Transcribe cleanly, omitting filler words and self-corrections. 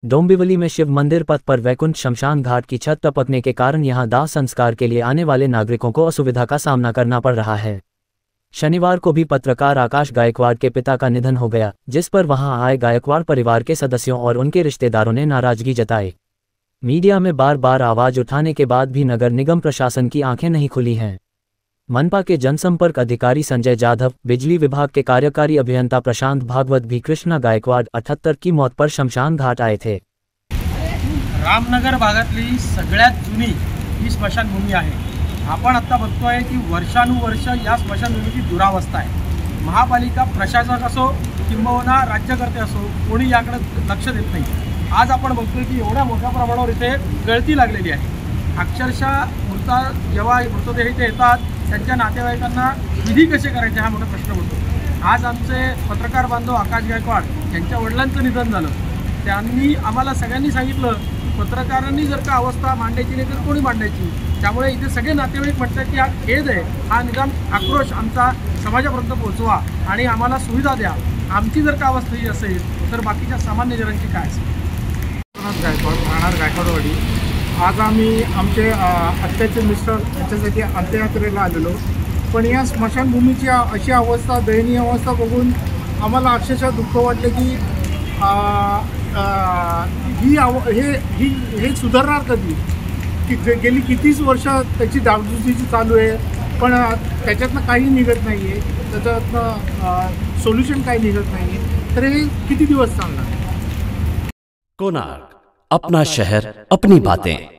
डोंबिवली में शिव मंदिर पथ पर वैकुंठ शमशान घाट की छत टपकने के कारण यहां दाह संस्कार के लिए आने वाले नागरिकों को असुविधा का सामना करना पड़ रहा है। शनिवार को भी पत्रकार आकाश गायकवाड़ के पिता का निधन हो गया, जिस पर वहां आए गायकवाड़ परिवार के सदस्यों और उनके रिश्तेदारों ने नाराजगी जताई। मीडिया में बार बार आवाज उठाने के बाद भी नगर निगम प्रशासन की आंखें नहीं खुली हैं। मनपा के जनसंपर्क अधिकारी संजय जाधव, बिजली विभाग के कार्यकारी अभियंता प्रशांत भागवत भी कृष्णा गायकवाड़ 78 की मौत पर शमशान घाट आए थे। रामनगर भागातली सगळ्यात जुनी ही स्मशानभूमी आहे। आपण आता बघतोय की वर्षानुवर्ष या स्मशानभूमीची दुरावस्था आहे। महापालिका प्रशासक असो किंबहुना राज्यकर्ते असो कोणी याकडे लक्ष देत नाही। आज आपण बघतोय की एवढ्या मोठ्या प्रमाणावर इथे गळती लागलेली आहे। अक्षरशः जेव्हा मृतदेह इथे येतात त्यांच्या नातेवाईकांना विधी कसे करायचे हा मोठा प्रश्न होतो। आज आमचे पत्रकार बांधव आकाश गायकवाड यांच्या वडिलांचं निधन झालं। त्यांनी आम्हाला सगळ्यांनी सांगितलं पत्रकारांनी जर का अवस्था मांडायची नाही तर कोणी मांडायची। त्यामुळे इथे सगळे नातेवाईक म्हणतात की हा खेद आहे, हा निदान आक्रोश आमचा समाजापर्यंत पोहोचवा आणि आम्हाला सुविधा द्या। आमची जर का अवस्था ही असेल तर बाकीच्या सामान्य जनांची काय असेल। राहणार गायकवाडवाडी। आज आम्ही आमचे आत्याचे मिस्टर यांच्यासाठी अंत्ययात्रेला आलेलो, पण या स्मशानभूमीची अशी अवस्था, दयनीय अवस्था बघून आम्हाला अक्षरशः दुःख वाटले की हे सुधारणार कधी? की गेली कितीच वर्ष त्याची डागडुजी चालू आहे, पण त्याच्यातनं काही निघत नाही आहे, त्याच्यातनं सोल्युशन काही निघत नाही आहे, तर हे किती दिवस चालणार? कोणार्क, अपना शहर अपनी बातें।